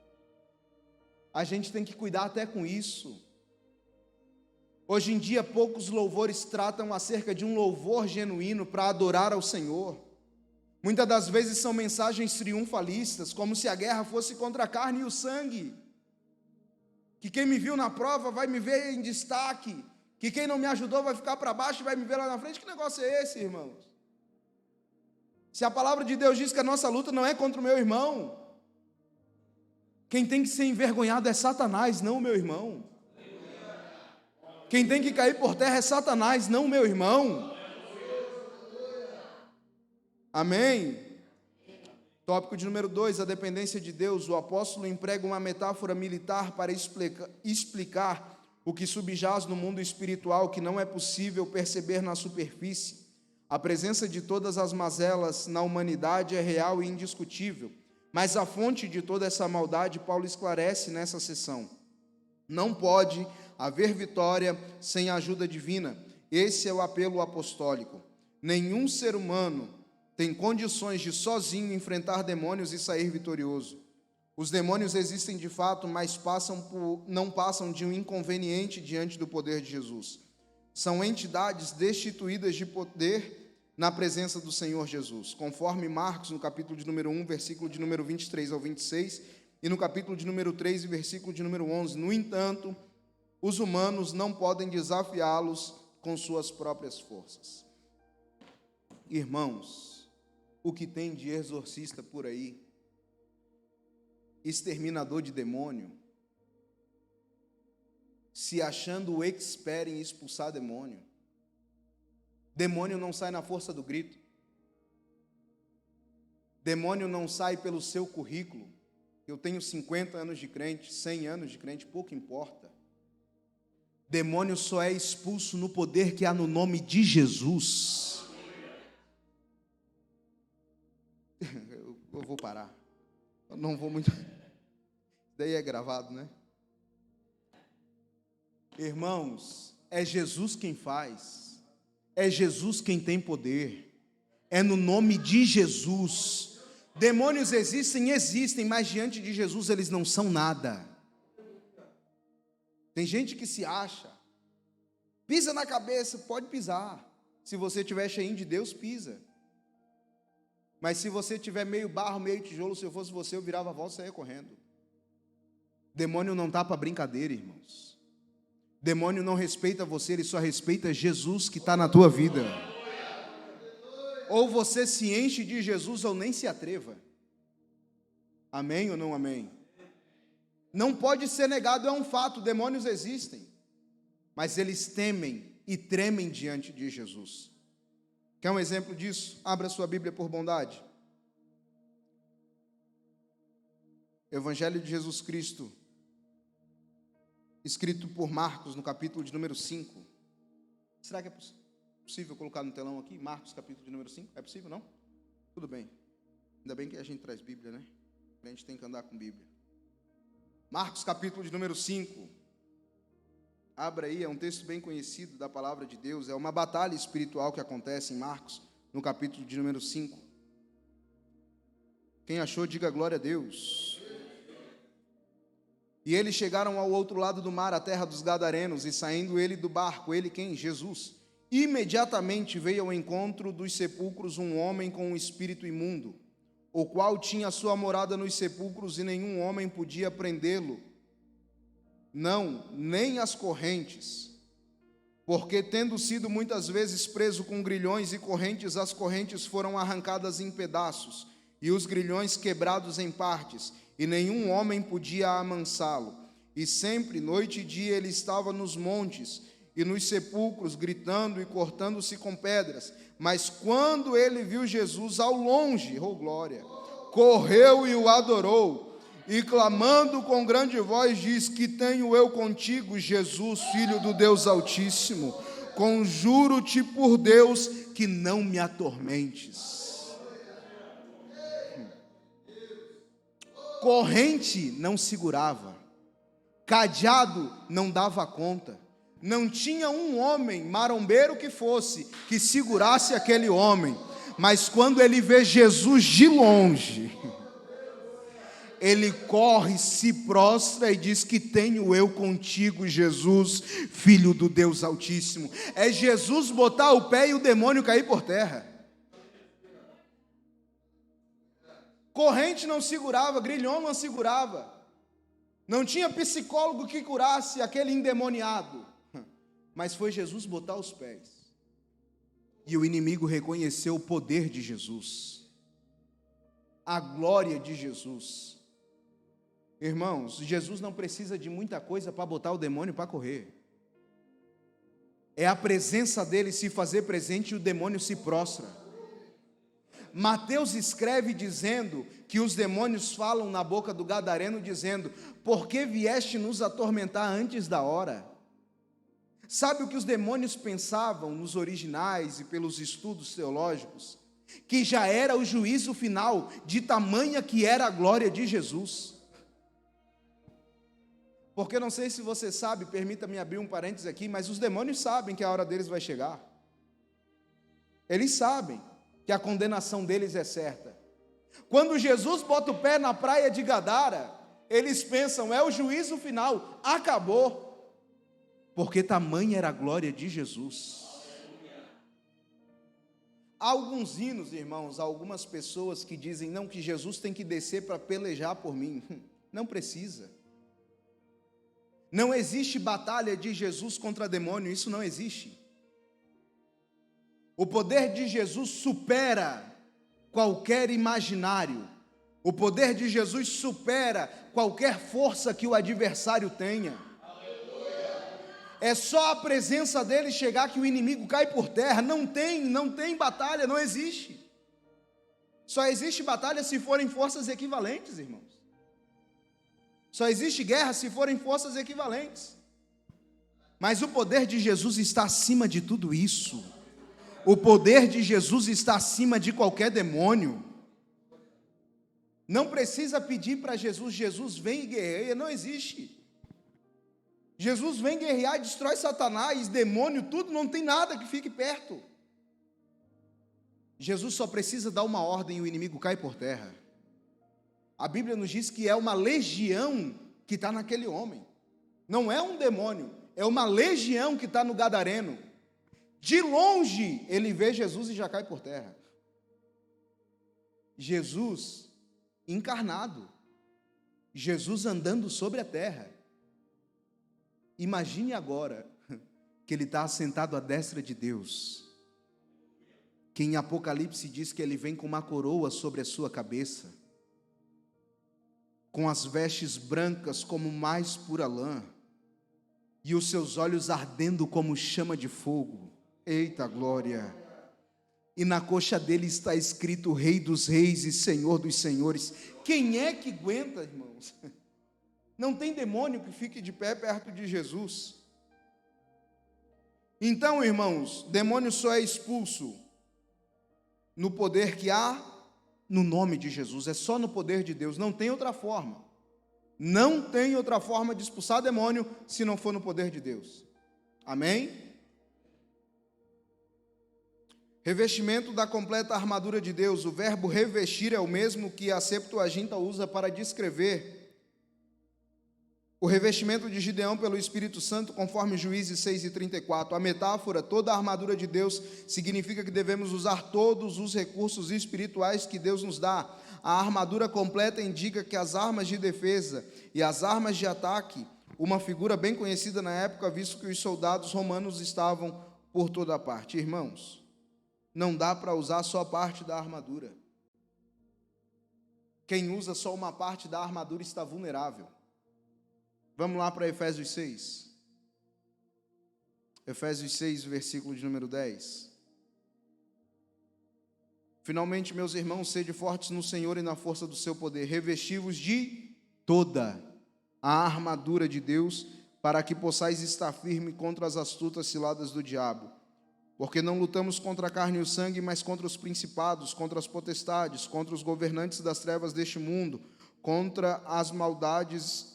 A gente tem que cuidar até com isso. Hoje em dia, poucos louvores tratam acerca de um louvor genuíno para adorar ao Senhor. Muitas das vezes são mensagens triunfalistas, como se a guerra fosse contra a carne e o sangue. Que quem me viu na prova vai me ver em destaque, que quem não me ajudou vai ficar para baixo e vai me ver lá na frente. Que negócio é esse, irmãos? Se a palavra de Deus diz que a nossa luta não é contra o meu irmão, quem tem que ser envergonhado é Satanás, não o meu irmão. Quem tem que cair por terra é Satanás, não o meu irmão. Amém? Tópico de número 2, a dependência de Deus. O apóstolo emprega uma metáfora militar para explicar o que subjaz no mundo espiritual, que não é possível perceber na superfície. A presença de todas as mazelas na humanidade é real e indiscutível, mas a fonte de toda essa maldade, Paulo esclarece nessa sessão. Não pode haver vitória sem a ajuda divina. Esse é o apelo apostólico. Nenhum ser humano tem condições de sozinho enfrentar demônios e sair vitorioso. Os demônios existem de fato, mas não passam de um inconveniente diante do poder de Jesus. São entidades destituídas de poder na presença do Senhor Jesus, conforme Marcos, no capítulo de número 1, versículo de número 23 ao 26, e no capítulo de número 3, versículo de número 11. No entanto, os humanos não podem desafiá-los com suas próprias forças. Irmãos, o que tem de exorcista por aí, exterminador de demônio, se achando o expert em expulsar demônio. Demônio não sai na força do grito. Demônio não sai pelo seu currículo. Eu tenho 50 anos de crente, 100 anos de crente, pouco importa. Demônio só é expulso no poder que há no nome de Jesus. Eu vou parar. Eu não vou muito. Daí é gravado, né? Irmãos, é Jesus quem faz. É Jesus quem tem poder. É no nome de Jesus. Demônios existem, mas diante de Jesus eles não são nada. Tem gente que se acha, pisa na cabeça, pode pisar. Se você estiver cheio de Deus, pisa. Mas se você tiver meio barro, meio tijolo, se eu fosse você, eu virava a volta e saia correndo. Demônio não está para brincadeira, irmãos. Demônio não respeita você, ele só respeita Jesus que está na tua vida. Ou você se enche de Jesus ou nem se atreva. Amém ou não amém? Não pode ser negado, é um fato, demônios existem, mas eles temem e tremem diante de Jesus. Quer um exemplo disso? Abra sua Bíblia por bondade. Evangelho de Jesus Cristo, escrito por Marcos, no capítulo de número 5. Será que é possível colocar no telão aqui? Marcos, capítulo de número 5. É possível, não? Tudo bem. Ainda bem que a gente traz Bíblia, né? A gente tem que andar com Bíblia. Marcos, capítulo de número 5. Abra aí, é um texto bem conhecido da palavra de Deus. É uma batalha espiritual que acontece em Marcos, no capítulo de número 5. Quem achou, diga glória a Deus. E eles chegaram ao outro lado do mar, a terra dos Gadarenos, e saindo ele do barco, ele quem? Jesus. Imediatamente veio ao encontro dos sepulcros um homem com um espírito imundo, o qual tinha sua morada nos sepulcros, e nenhum homem podia prendê-lo, não, nem as correntes, porque tendo sido muitas vezes preso com grilhões e correntes, as correntes foram arrancadas em pedaços, e os grilhões quebrados em partes, e nenhum homem podia amansá-lo. E sempre, noite e dia, ele estava nos montes e nos sepulcros, gritando e cortando-se com pedras. Mas quando ele viu Jesus ao longe, oh glória, correu e o adorou, e clamando com grande voz, diz: que tenho eu contigo, Jesus, Filho do Deus Altíssimo? Conjuro-te por Deus que não me atormentes. Corrente não segurava, cadeado não dava conta, não tinha um homem, marombeiro que fosse, que segurasse aquele homem. Mas quando ele vê Jesus de longe, ele corre, se prostra e diz: que tenho eu contigo, Jesus, Filho do Deus Altíssimo. É Jesus botar o pé e o demônio cair por terra. Corrente não segurava, grilhão não segurava. Não tinha psicólogo que curasse aquele endemoniado. Mas foi Jesus botar os pés. E o inimigo reconheceu o poder de Jesus, a glória de Jesus. Irmãos, Jesus não precisa de muita coisa para botar o demônio para correr. É a presença dele se fazer presente e o demônio se prostra. Mateus escreve dizendo que os demônios falam na boca do gadareno dizendo: por que vieste nos atormentar antes da hora? Sabe o que os demônios pensavam nos originais e pelos estudos teológicos? Que já era o juízo final, de tamanha que era a glória de Jesus. Porque não sei se você sabe, permita-me abrir um parênteses aqui, mas os demônios sabem que a hora deles vai chegar. Eles sabem que a condenação deles é certa. Quando Jesus bota o pé na praia de Gadara, eles pensam: é o juízo final, acabou. Porque tamanha era a glória de Jesus. Há alguns hinos, irmãos, há algumas pessoas que dizem: não, que Jesus tem que descer para pelejar por mim. Não precisa. Não existe batalha de Jesus contra demônio, isso não existe. O poder de Jesus supera qualquer imaginário. O poder de Jesus supera qualquer força que o adversário tenha. É só a presença dele chegar que o inimigo cai por terra. Não tem batalha, não existe. Só existe batalha se forem forças equivalentes, irmãos. Só existe guerra se forem forças equivalentes. Mas o poder de Jesus está acima de tudo isso. O poder de Jesus está acima de qualquer demônio. Não precisa pedir para Jesus: Jesus vem e guerreia, não existe. Jesus vem guerrear e destrói Satanás, demônio, tudo, não tem nada que fique perto. Jesus só precisa dar uma ordem e o inimigo cai por terra. A Bíblia nos diz que é uma legião que está naquele homem. Não é um demônio, é uma legião que está no gadareno. De longe, ele vê Jesus e já cai por terra. Jesus encarnado. Jesus andando sobre a terra. Imagine agora que ele está assentado à destra de Deus. Que em Apocalipse diz que ele vem com uma coroa sobre a sua cabeça, com as vestes brancas como mais pura lã, e os seus olhos ardendo como chama de fogo. Eita glória! E na coxa dele está escrito: Rei dos Reis e Senhor dos Senhores. Quem é que aguenta, irmãos? Não tem demônio que fique de pé perto de Jesus. Então, irmãos, demônio só é expulso no poder que há no nome de Jesus. É só no poder de Deus, não tem outra forma. Não tem outra forma de expulsar demônio se não for no poder de Deus. Amém? Revestimento da completa armadura de Deus. O verbo revestir é o mesmo que a Septuaginta usa para descrever o revestimento de Gideão pelo Espírito Santo, conforme Juízes 6:34. A metáfora, toda a armadura de Deus, significa que devemos usar todos os recursos espirituais que Deus nos dá. A armadura completa indica que as armas de defesa e as armas de ataque, uma figura bem conhecida na época, visto que os soldados romanos estavam por toda parte. Irmãos, não dá para usar só parte da armadura. Quem usa só uma parte da armadura está vulnerável. Vamos lá para Efésios 6. Efésios 6, versículo de número 10. Finalmente, meus irmãos, sede fortes no Senhor e na força do seu poder. Revesti-vos de toda a armadura de Deus, para que possais estar firme contra as astutas ciladas do diabo. Porque não lutamos contra a carne e o sangue, mas contra os principados, contra as potestades, contra os governantes das trevas deste mundo, contra as maldades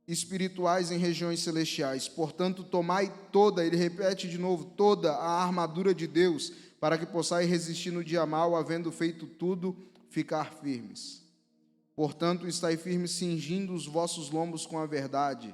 espirituais em regiões celestiais. Portanto, tomai toda, ele repete de novo, toda a armadura de Deus, para que possais resistir no dia mau, havendo feito tudo, ficar firmes. Portanto, estai firmes, cingindo os vossos lombos com a verdade,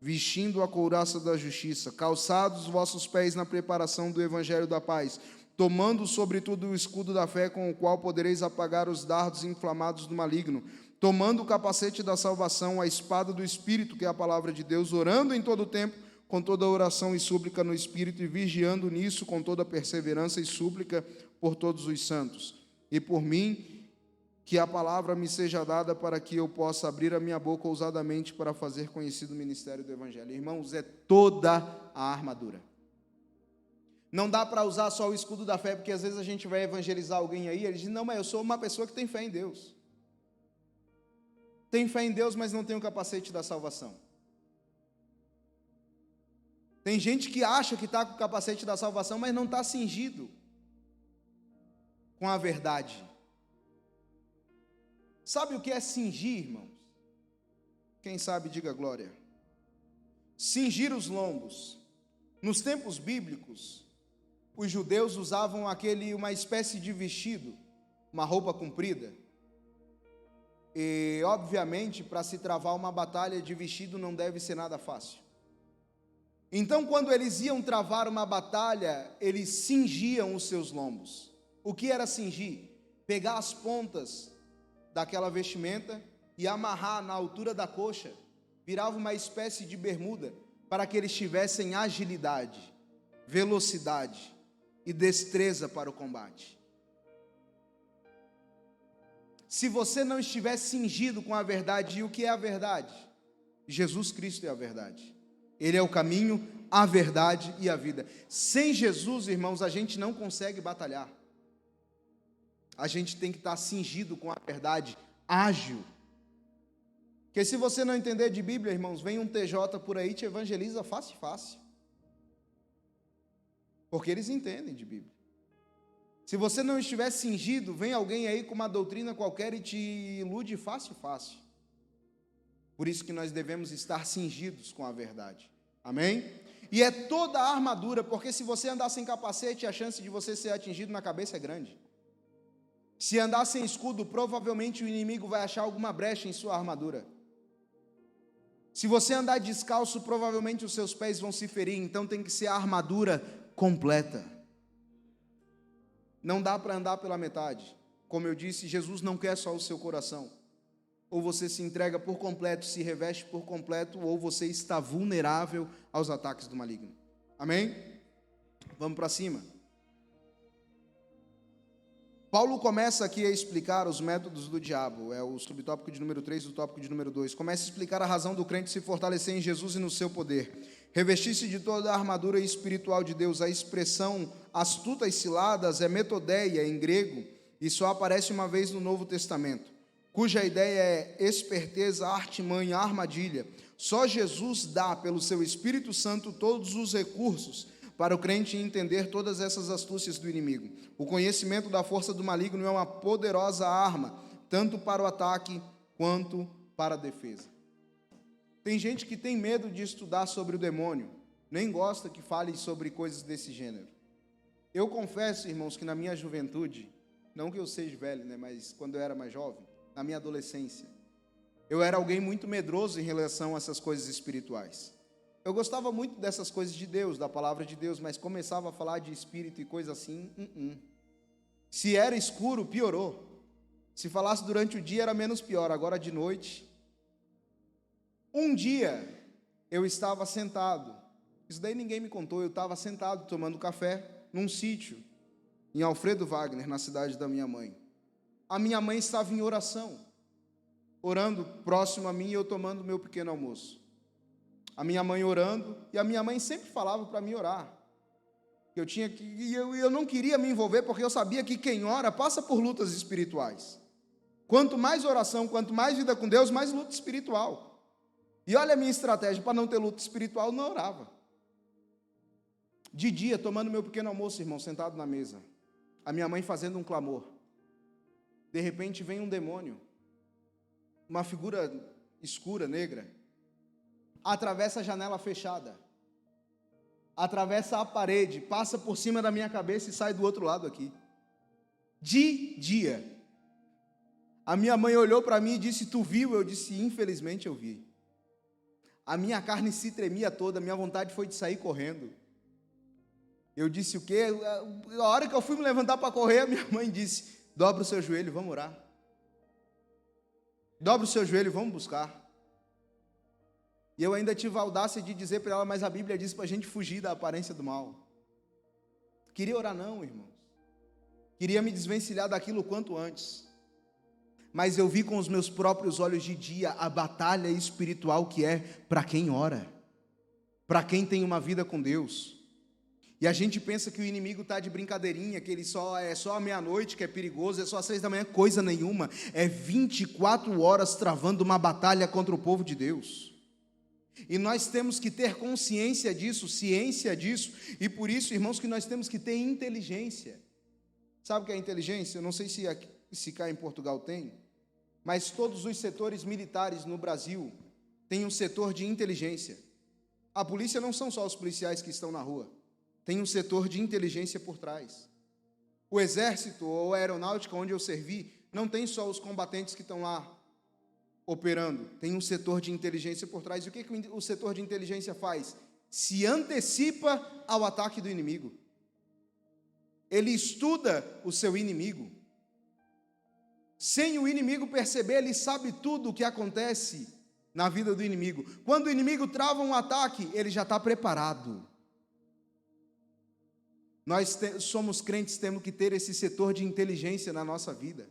vestindo a couraça da justiça, calçados os vossos pés na preparação do evangelho da paz, tomando sobretudo o escudo da fé, com o qual podereis apagar os dardos inflamados do maligno, tomando o capacete da salvação, a espada do Espírito, que é a palavra de Deus, orando em todo o tempo, com toda oração e súplica no Espírito, e vigiando nisso com toda perseverança e súplica por todos os santos. E por mim, que a palavra me seja dada para que eu possa abrir a minha boca ousadamente para fazer conhecido o ministério do Evangelho. Irmãos, é toda a armadura. Não dá para usar só o escudo da fé, porque às vezes a gente vai evangelizar alguém aí, ele diz, não, mas eu sou uma pessoa que tem fé em Deus. Tem fé em Deus, mas não tem o capacete da salvação. Tem gente que acha que está com o capacete da salvação, mas não está cingido com a verdade. Sabe o que é cingir, irmãos? Quem sabe, diga glória. Cingir os lombos. Nos tempos bíblicos, os judeus usavam uma espécie de vestido, uma roupa comprida. E, obviamente, para se travar uma batalha de vestido não deve ser nada fácil. Então, quando eles iam travar uma batalha, eles cingiam os seus lombos. O que era cingir? Pegar as pontas daquela vestimenta e amarrar na altura da coxa, virava uma espécie de bermuda, para que eles tivessem agilidade, velocidade e destreza para o combate. Se você não estiver cingido com a verdade, e o que é a verdade? Jesus Cristo é a verdade. Ele é o caminho, a verdade e a vida. Sem Jesus, irmãos, a gente não consegue batalhar. A gente tem que estar cingido com a verdade, ágil. Porque se você não entender de Bíblia, irmãos, vem um TJ por aí e te evangeliza fácil. Porque eles entendem de Bíblia. Se você não estiver cingido, vem alguém aí com uma doutrina qualquer e te ilude fácil. Por isso que nós devemos estar cingidos com a verdade. Amém? E é toda a armadura, porque se você andar sem capacete, a chance de você ser atingido na cabeça é grande. Se andar sem escudo, provavelmente o inimigo vai achar alguma brecha em sua armadura. Se você andar descalço, provavelmente os seus pés vão se ferir, então tem que ser a armadura completa. Não dá para andar pela metade. Como eu disse, Jesus não quer só o seu coração. Ou você se entrega por completo, se reveste por completo, ou você está vulnerável aos ataques do maligno. Amém? Vamos para cima. Paulo começa aqui a explicar os métodos do diabo, é o subtópico de número 3, o tópico de número 2. Começa a explicar a razão do crente se fortalecer em Jesus e no seu poder. Revestir-se de toda a armadura espiritual de Deus. A expressão astutas ciladas é metodeia em grego e só aparece uma vez no Novo Testamento, cuja ideia é esperteza, artimanha, armadilha. Só Jesus dá, pelo seu Espírito Santo, todos os recursos para o crente entender todas essas astúcias do inimigo. O conhecimento da força do maligno é uma poderosa arma, tanto para o ataque quanto para a defesa. Tem gente que tem medo de estudar sobre o demônio, nem gosta que fale sobre coisas desse gênero. Eu confesso, irmãos, que na minha juventude, não que eu seja velho, mas quando eu era mais jovem, na minha adolescência, eu era alguém muito medroso em relação a essas coisas espirituais. Eu gostava muito dessas coisas de Deus, da palavra de Deus, mas começava a falar de espírito e coisa assim, Se era escuro, piorou. Se falasse durante o dia, era menos pior, agora de noite. Um dia, eu estava sentado, isso daí ninguém me contou, eu estava sentado tomando café num sítio, em Alfredo Wagner, na cidade da minha mãe. A minha mãe estava em oração, orando próximo a mim e eu tomando meu pequeno almoço. A minha mãe orando, e a minha mãe sempre falava para mim orar. Eu não queria me envolver, porque eu sabia que quem ora passa por lutas espirituais. Quanto mais oração, quanto mais vida com Deus, mais luta espiritual. E olha a minha estratégia, para não ter luta espiritual, eu não orava. De dia, tomando meu pequeno almoço, irmão, sentado na mesa. A minha mãe fazendo um clamor. De repente vem um demônio, uma figura escura, negra, atravessa a janela fechada, atravessa a parede, passa por cima da minha cabeça e sai do outro lado aqui. De dia. A minha mãe olhou para mim e disse: tu viu? Eu disse: infelizmente eu vi. A minha carne se tremia toda, a minha vontade foi de sair correndo. Eu disse o quê? A hora que eu fui me levantar para correr, a minha mãe disse: dobra o seu joelho, vamos orar. Dobra o seu joelho, vamos buscar. E eu ainda tive a audácia de dizer para ela: mas a Bíblia diz para a gente fugir da aparência do mal. Queria orar não, irmãos. Queria me desvencilhar daquilo o quanto antes. Mas eu vi com os meus próprios olhos de dia a batalha espiritual que é para quem ora, para quem tem uma vida com Deus. E a gente pensa que o inimigo está de brincadeirinha, que ele só a meia-noite, que é perigoso, é só às 6 da manhã, coisa nenhuma. É 24 horas travando uma batalha contra o povo de Deus. E nós temos que ter consciência disso, ciência disso, e por isso, irmãos, que nós temos que ter inteligência. Sabe o que é inteligência? Eu não sei se cá em Portugal tem, mas todos os setores militares no Brasil têm um setor de inteligência. A polícia não são só os policiais que estão na rua. Tem um setor de inteligência por trás. O exército ou a aeronáutica onde eu servi, não tem só os combatentes que estão lá operando, tem um setor de inteligência por trás. E o que o setor de inteligência faz? Se antecipa ao ataque do inimigo. Ele estuda o seu inimigo. Sem o inimigo perceber, ele sabe tudo o que acontece na vida do inimigo. Quando o inimigo trava um ataque, ele já está preparado. Nós somos crentes, temos que ter esse setor de inteligência na nossa vida.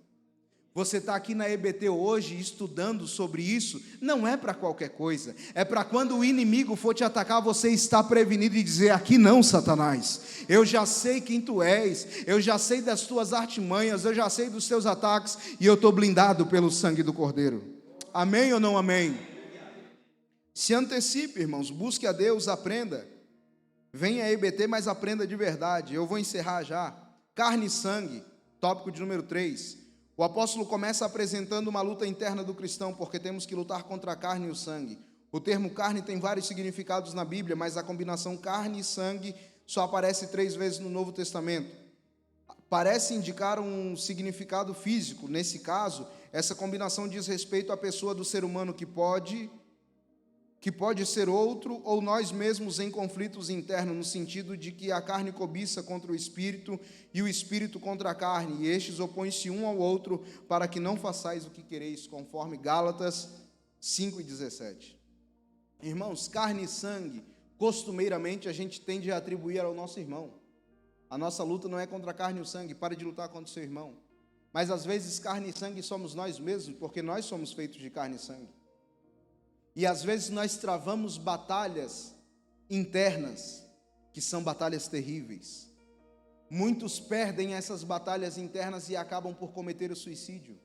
Você está aqui na EBT hoje estudando sobre isso, não é para qualquer coisa, é para quando o inimigo for te atacar, você estar prevenido e dizer: aqui não, Satanás, eu já sei quem tu és, eu já sei das tuas artimanhas, eu já sei dos teus ataques, e eu estou blindado pelo sangue do Cordeiro. Amém ou não amém? Se antecipe, irmãos, busque a Deus, aprenda. Venha a EBT, mas aprenda de verdade. Eu vou encerrar já. Carne e sangue, tópico de número 3. O apóstolo começa apresentando uma luta interna do cristão, porque temos que lutar contra a carne e o sangue. O termo carne tem vários significados na Bíblia, mas a combinação carne e sangue só aparece 3 vezes no Novo Testamento. Parece indicar um significado físico. Nesse caso, essa combinação diz respeito à pessoa do ser humano que pode ser outro ou nós mesmos em conflitos internos, no sentido de que a carne cobiça contra o espírito e o espírito contra a carne, e estes opõem-se um ao outro para que não façais o que quereis, conforme Gálatas 5:17. Irmãos, carne e sangue, costumeiramente a gente tende a atribuir ao nosso irmão. A nossa luta não é contra a carne e o sangue, pare de lutar contra o seu irmão. Mas às vezes carne e sangue somos nós mesmos, porque nós somos feitos de carne e sangue. E às vezes nós travamos batalhas internas, que são batalhas terríveis. Muitos perdem essas batalhas internas e acabam por cometer o suicídio.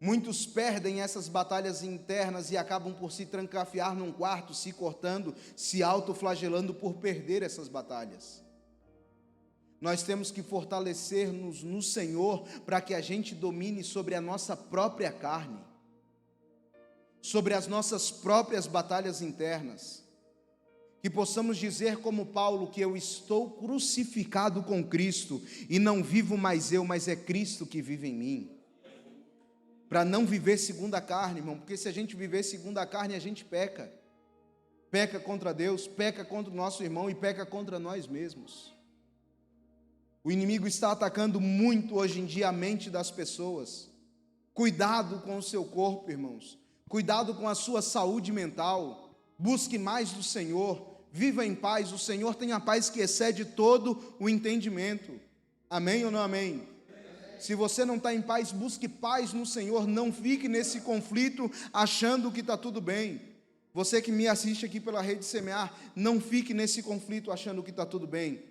Muitos perdem essas batalhas internas e acabam por se trancafiar num quarto, se cortando, se autoflagelando por perder essas batalhas. Nós temos que fortalecer-nos no Senhor para que a gente domine sobre a nossa própria carne, sobre as nossas próprias batalhas internas, que possamos dizer como Paulo, que eu estou crucificado com Cristo, e não vivo mais eu, mas é Cristo que vive em mim, para não viver segundo a carne, irmão, porque se a gente viver segundo a carne, a gente peca contra Deus, peca contra o nosso irmão e peca contra nós mesmos. O inimigo está atacando muito hoje em dia a mente das pessoas. Cuidado com o seu corpo, irmãos. Cuidado com a sua saúde mental, busque mais do Senhor, viva em paz, o Senhor tem a paz que excede todo o entendimento. Amém ou não amém? Se você não está em paz, busque paz no Senhor, não fique nesse conflito achando que está tudo bem. Você que me assiste aqui pela Rede Semear, não fique nesse conflito achando que está tudo bem.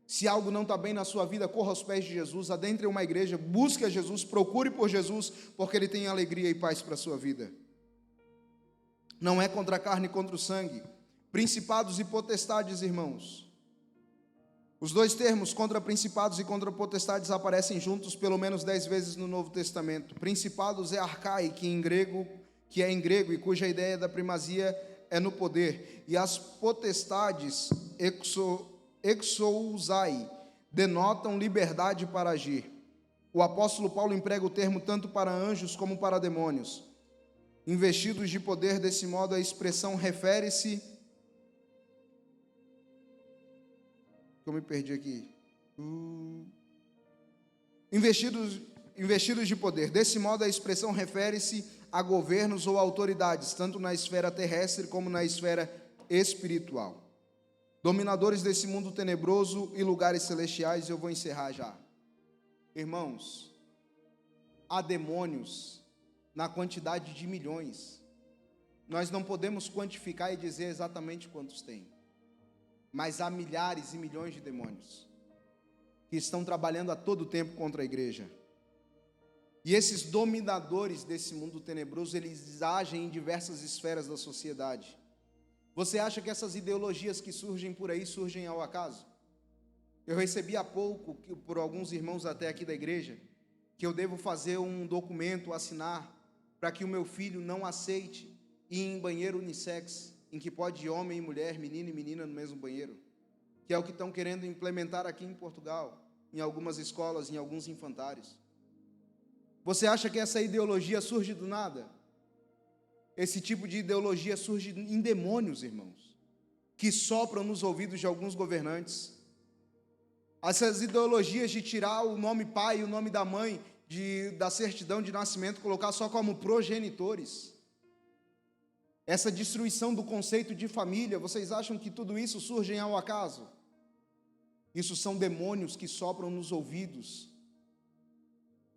Se algo não está bem na sua vida, corra aos pés de Jesus, adentre uma igreja, busque a Jesus, procure por Jesus, porque Ele tem alegria e paz para a sua vida. Não é contra a carne e contra o sangue. Principados e potestades, irmãos. Os dois termos, contra principados e contra potestades, aparecem juntos pelo menos 10 vezes no Novo Testamento. Principados é arcai, que é em grego e cuja ideia da primazia é no poder. E as potestades, exousai, denotam liberdade para agir. o apóstolo Paulo emprega o termo tanto para anjos como para demônios. Investidos de poder, desse modo a expressão refere-se... Eu me perdi aqui. Investidos de poder. Desse modo a expressão refere-se a governos ou autoridades, tanto na esfera terrestre como na esfera espiritual. Dominadores desse mundo tenebroso e lugares celestiais. Eu vou encerrar já. Irmãos, há demônios na quantidade de milhões. Nós não podemos quantificar e dizer exatamente quantos tem, mas há milhares e milhões de demônios que estão trabalhando a todo tempo contra a igreja. E esses dominadores desse mundo tenebroso, eles agem em diversas esferas da sociedade. Você acha que essas ideologias que surgem por aí surgem ao acaso? Eu recebi há pouco, por alguns irmãos até aqui da igreja, que eu devo fazer um documento, assinar, para que o meu filho não aceite ir em banheiro unissex, em que pode ir homem e mulher, menino e menina no mesmo banheiro, que é o que estão querendo implementar aqui em Portugal, em algumas escolas, em alguns infantários. Você acha que essa ideologia surge do nada? Esse tipo de ideologia surge em demônios, irmãos, que sopram nos ouvidos de alguns governantes. Essas ideologias de tirar o nome pai e o nome da mãe da certidão de nascimento, colocar só como progenitores. Essa destruição do conceito de família, vocês acham que tudo isso surge ao acaso? Isso são demônios que sopram nos ouvidos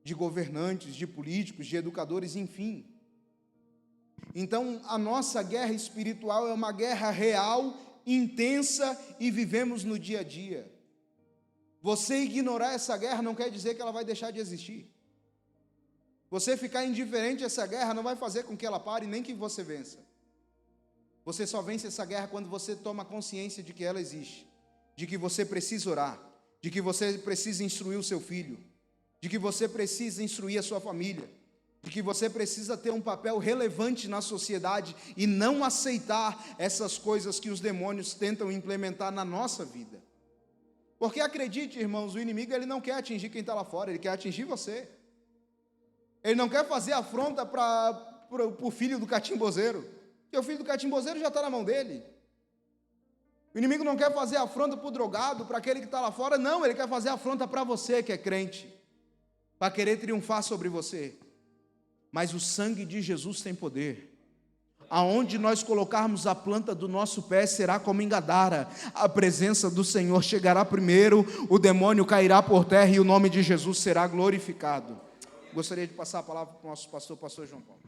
de governantes, de políticos, de educadores, enfim. Então, a nossa guerra espiritual é uma guerra real, intensa, e vivemos no dia a dia. Você ignorar essa guerra não quer dizer que ela vai deixar de existir. Você ficar indiferente a essa guerra não vai fazer com que ela pare, nem que você vença. Você só vence essa guerra quando você toma consciência de que ela existe, de que você precisa orar, de que você precisa instruir o seu filho, de que você precisa instruir a sua família, de que você precisa ter um papel relevante na sociedade e não aceitar essas coisas que os demônios tentam implementar na nossa vida. Porque acredite, irmãos, o inimigo ele não quer atingir quem está lá fora, ele quer atingir você. Ele não quer fazer afronta para o filho do catimbozeiro, porque o filho do catimbozeiro já está na mão dele. O inimigo não quer fazer afronta para o drogado, para aquele que está lá fora, não, ele quer fazer afronta para você que é crente, para querer triunfar sobre você. Mas o sangue de Jesus tem poder. Aonde nós colocarmos a planta do nosso pé será como em Gadara. A presença do Senhor chegará primeiro, o demônio cairá por terra e o nome de Jesus será glorificado. Gostaria de passar a palavra para o nosso pastor João Paulo.